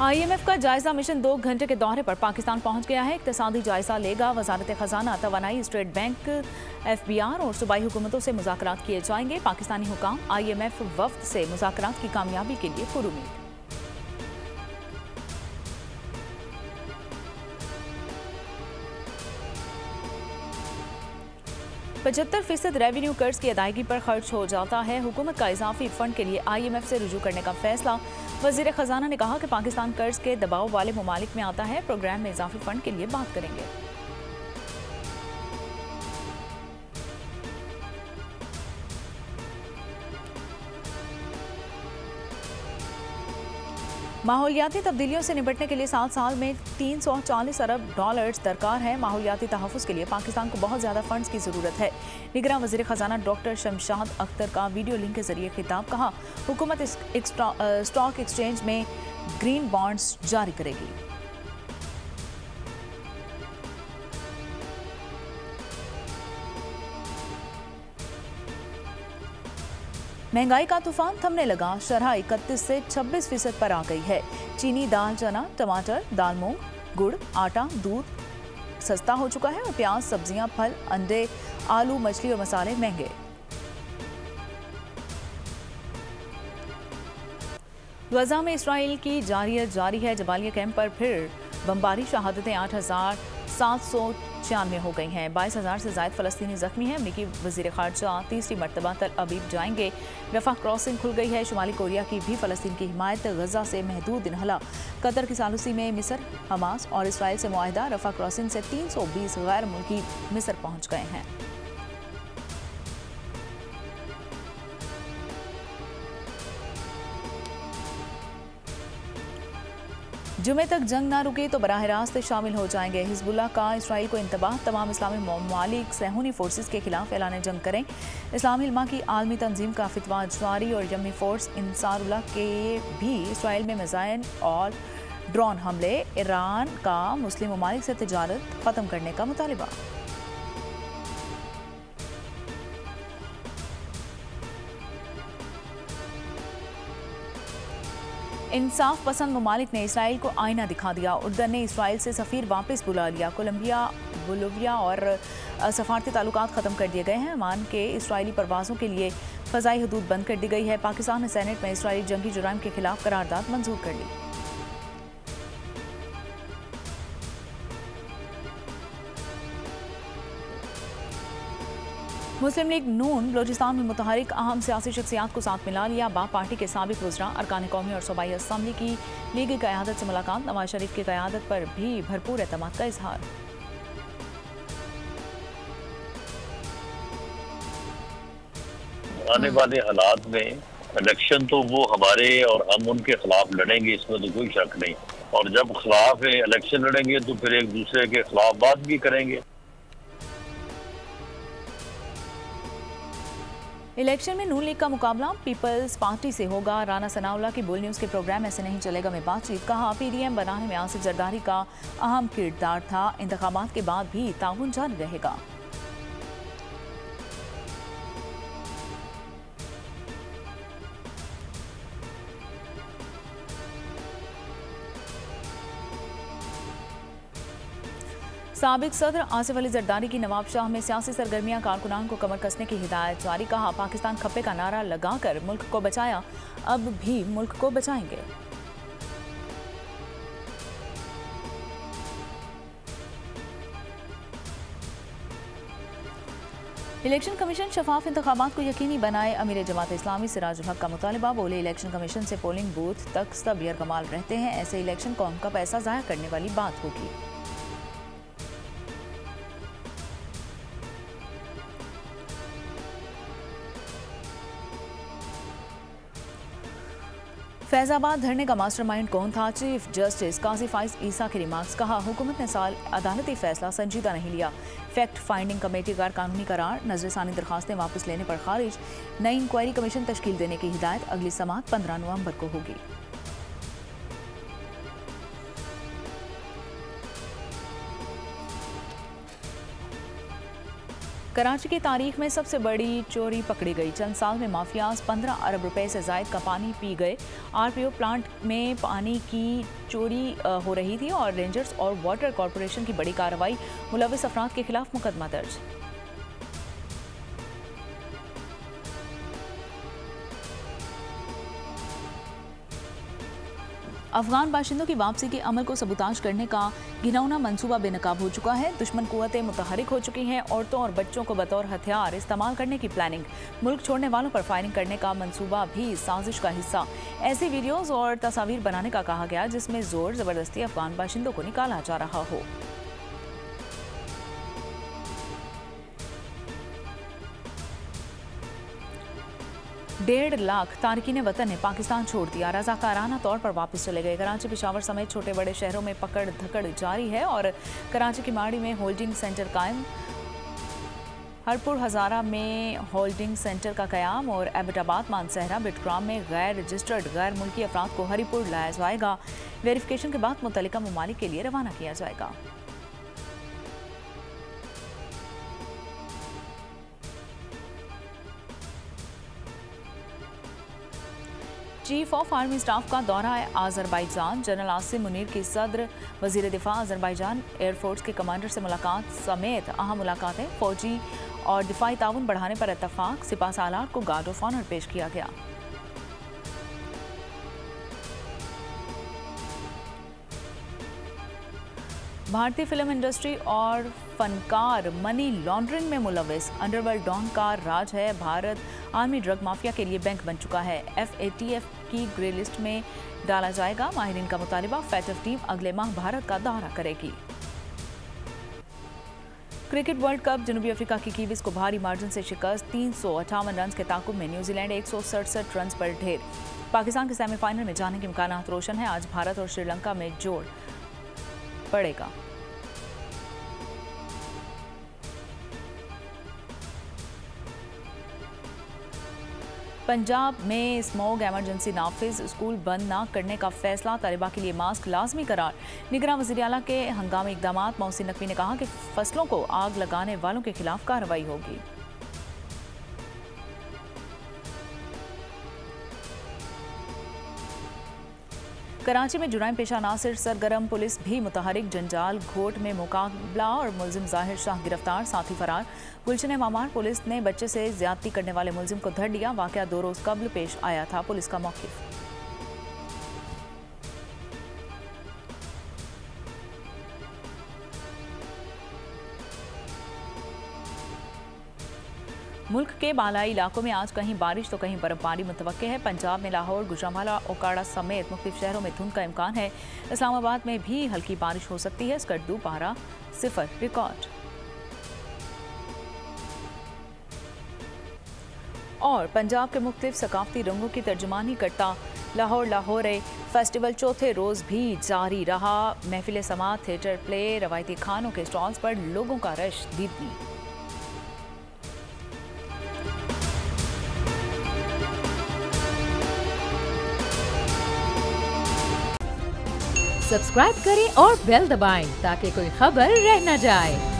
IMF का जायजा mission 2 घंटे के दौरे पर पाकिस्तान पहुंच गया है। इक्तिसादी जायजा लेगा वजारत खजाना, तवानाई, स्टेट बैंक, FBR और सूबाई हुकूमतों से मुज़ाकरात किए जाएंगे। पाकिस्तानी हुकाम IMF वफ्द से मुज़ाकरात की कामयाबी के लिए पुरुमीद। 75% रेवेन्यू कर्ज की अदायगी पर खर्च हो जाता है। हुकूमत का इजाफी फंड के लिए IMF से रुजू करने का फैसला। वजीर खजाना ने कहा कि पाकिस्तान कर्ज के दबाव वाले ममालिक में आता है। प्रोग्राम में इजाफी फंड के लिए बात करेंगे। माहौलियाती तब्दीलियों से निपटने के लिए 7 साल में $340 अरब दरकार है। माहौलियाती तहफ़्फ़ुज़ के लिए पाकिस्तान को बहुत ज़्यादा फंड्स की ज़रूरत है। निगरान वज़ीर ख़जाना डॉक्टर शमशाद अख्तर का वीडियो लिंक के जरिए खिताब। कहा, हुकूमत स्टॉक एक्सचेंज में ग्रीन बॉन्ड्स जारी करेगी। महंगाई का तूफान थमने लगा। शरह 31 से 26% पर आ गई है। चीनी, दाल, चना, टमाटर, दाल मूंग, गुड़, आटा, दूध सस्ता हो चुका है और प्याज, सब्जियां, फल, अंडे, आलू, मछली और मसाले महंगे। गजा में इसराइल की जारियत जारी है। जबालिया कैंप पर फिर बमबारी। शहादतें 8,796 हो गई हैं। 22,000 से ज्यादा फलस्तीनी जख्मी हैं। अमरीकी वजीर खारजा तीसरी मरतबा तल अबीब जाएंगे। रफा क्रॉसिंग खुल गई है। शुमाली कोरिया की भी फलस्तीन की हिमायत। गजा से महदूद इनहला। कतर की सालूसी में मिस्र, हमास और इसराइल से मुआहिदा। रफा क्रॉसिंग से 320 गैर मुल्की मिस्र पहुंच गए हैं। जुमे तक जंग ना रुके तो बराह रास्त शामिल हो जाएंगे। हिजबुल्लाह का इसराइल को इंतबाह। तमाम इस्लामी ममालिक सहूनी फोर्सेस के खिलाफ ऐलान जंग करें। इस्लामी इल्मा की आलमी तंजीम का फितवा जारी। और यमनी फोर्स इंसारुल्लाह के भी इसराइल में मिसाइल और ड्रोन हमले। ईरान का मुस्लिम ममालिक से तिजारत ख़त्म करने का मुतालिबा। इंसाफ पसंद ममालिक ने इसराइल को आईना दिखा दिया। उर्दन ने इसराइल से सफ़ीर वापस बुला लिया। कोलंबिया, बोलिविया और सफारती ताल्लुकात ख़त्म कर दिए गए हैं। ओमान के इसराइली परवाज़ों के लिए फ़ज़ाई हदूद बंद कर दी गई है। पाकिस्तान ने सेनेट में इसराइली जंगी जुराइम के खिलाफ करारदाद मंजूर कर ली। मुस्लिम लीग नून बलोचिस्तान में मुतहरिक अहम सियासी शख्सियात को साथ मिला लिया। बाप पार्टी के साबिक वज़रा, अरकान कौमी और सूबाई असम्बली की लीगी क़यादत से मुलाकात। नवाज शरीफ की क़यादत पर भी भरपूर एतमाद का इजहार। आने वाले हालात में इलेक्शन तो वो हमारे और हम उनके खिलाफ लड़ेंगे, इसमें तो कोई शक नहीं। और जब खिलाफ इलेक्शन लड़ेंगे तो फिर एक दूसरे के खिलाफ बात भी करेंगे। इलेक्शन में नून लीग का मुकाबला पीपल्स पार्टी से होगा। राना सनाउल्लाह की बुल न्यूज़ के प्रोग्राम ऐसे नहीं चलेगा में बातचीत। कहा, PDM बनाने में आसिफ जरदारी का अहम किरदार था। इंतखाबात के बाद भी ताउन जारी रहेगा। साबिक सदर आसिफ अली जरदारी की नवाब शाह में सियासी सरगर्मियां। कारकुनान को कमर कसने की हिदायत जारी। कहा, पाकिस्तान खप्पे का नारा लगाकर मुल्क को बचाया, अब भी मुल्क को बचाएंगे। इलेक्शन कमीशन शफाफ इंतखाबात को यकीनी बनाए। अमीर जमात इस्लामी सिराजुल हक का मुतालिबा। बोले, इलेक्शन कमीशन से पोलिंग बूथ तक सब यरगमाल रहते हैं। ऐसे इलेक्शन कौम का पैसा ज़ाया करने वाली बात होगी। फैजाबाद धरने का मास्टरमाइंड कौन था? चीफ जस्टिस काजी फाइज ईसा के रिमार्क्स। कहा, हुकूमत ने साल अदालती फैसला संजीदा नहीं लिया। फैक्ट फाइंडिंग कमेटी गैर कानूनी करार। नजरसानी दरखास्तें वापस लेने पर खारिज। नई इंक्वायरी कमीशन तश्कील देने की हिदायत। अगली समाअत 15 नवंबर को होगी। कराची की तारीख में सबसे बड़ी चोरी पकड़ी गई। चंद साल में माफियाज 15 अरब रुपए से जायद का पानी पी गए। आरपीओ प्लांट में पानी की चोरी हो रही थी और रेंजर्स और वाटर कॉरपोरेशन की बड़ी कार्रवाई। मुलविस अफराद के खिलाफ मुकदमा दर्ज। अफगान बाशिंदों की वापसी के अमल को सबूताज करने का घिनौना मंसूबा बेनकाब हो चुका है। दुश्मन कुव्वतें मुतहरिक हो चुकी हैं। औरतों और बच्चों को बतौर हथियार इस्तेमाल करने की प्लानिंग, मुल्क छोड़ने वालों पर फायरिंग करने का मंसूबा भी साजिश का हिस्सा। ऐसे वीडियोज और तस्वीर बनाने का कहा गया जिसमें जोर जबरदस्ती अफगान बाशिंदों को निकाला जा रहा हो। डेढ़ लाख तारकीन वतन ने पाकिस्तान छोड़ दिया। रजाकाराना तौर पर वापस चले गए। कराची, पेशावर समेत छोटे बड़े शहरों में पकड़ धकड़ जारी है और कराची की माड़ी में होल्डिंग सेंटर कायम, हरपुर हजारा में होल्डिंग सेंटर का कयाम और एबटाबाद, मानसहरा, बिटग्राम में गैर रजिस्टर्ड गैर मुल्की अफराद को हरिपुर लाया जाएगा। वेरिफिकेशन के बाद मुतल्लिका ममालिक के लिए रवाना किया जाएगा। चीफ ऑफ आर्मी स्टाफ का दौरा है अजरबैजान। जनरल आसिम मुनीर की सदर वजीर दिफा अजरबैजान एयरफोर्स के कमांडर से मुलाकात समेत अहम मुलाकातें। फौजी और दिफाई ताउन बढ़ाने पर इत्तफाक। सिपा सालार को गार्ड ऑफ ऑनर पेश किया गया। भारतीय फिल्म इंडस्ट्री और फनकार मनी लॉन्ड्रिंग में मुलविस। अंडरवर्ल्ड डॉन का राज है। भारत आर्मी ड्रग माफिया के लिए बैंक बन चुका है। FATF की ग्रे लिस्ट में डाला जाएगा। माहिरीन का मुतालिबा, फैटफ टीम अगले माह भारत का दौरा करेगी। क्रिकेट वर्ल्ड कप, जनूबी अफ्रीका की कीवीज को भारी मार्जिन से शिकस्त। 358 रन के ताकुब में न्यूजीलैंड 167 रन पर ढेर। पाकिस्तान के सेमीफाइनल में जाने के इम्कान रोशन है। आज भारत और श्रीलंका में जोड़ पड़ेगा। पंजाब में स्मोग इमरजेंसी नाफिज, स्कूल बंद न करने का फैसला। तलबा के लिए मास्क लाजमी करार। निगरान वज़ीर आला के हंगामी इक़दाम। मोहसिन नकवी ने कहा कि फसलों को आग लगाने वालों के खिलाफ कार्रवाई होगी। कराची में जुराइम पेशा नासिर सरगर्म, पुलिस भी मुतहरिक। जंजाल घोट में मुकाबला और मुलजिम जाहिर शाह गिरफ्तार, साथी फरार। गुलशन मामार, पुलिस ने बच्चे से ज्यादती करने वाले मुलजिम को धर लिया। वाकया 2 रोज कबल पेश आया था। पुलिस का मौक़िफ़। मुल्क के बालाई इलाकों में आज कहीं बारिश तो कहीं बर्फबारी मुतवक्के है। पंजाब में लाहौर, गुजरांवाला, ओकाड़ा समेत मुख्तलिफ शहरों में धुंध का इम्कान है। इस्लामाबाद में भी हल्की बारिश हो सकती है। स्कर्दू पारा 0 रिकॉर्ड। और पंजाब के मुख्तलिफ सकाफती रंगों की तर्जुमानी करता लाहौर लाहौरे फेस्टिवल चौथे रोज भी जारी रहा। महफिल समात, थिएटर, प्ले, रवायती खानों के स्टॉल्स पर लोगों का रश दीदी। सब्सक्राइब करें और बेल दबाएं ताकि कोई खबर रह न जाए।